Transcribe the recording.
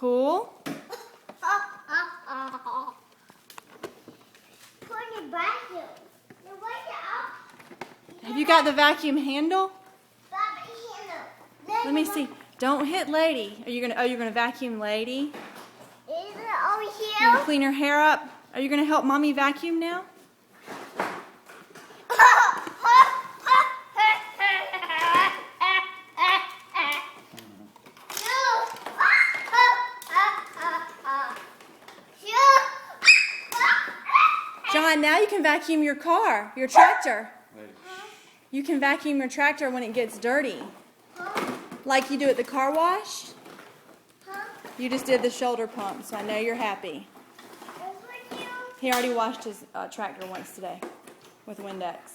Cool? Have you got the vacuum handle? Let me see. Don't hit Lady. You're gonna vacuum Lady? Is it over You here? gonna clean her hair up? Are you gonna help Mommy vacuum now? John, now you can vacuum your car, your tractor. You can vacuum your tractor when it gets dirty. Like you do at the car wash. You just did the shoulder pump, so I know you're happy. He already washed his tractor once today with Windex.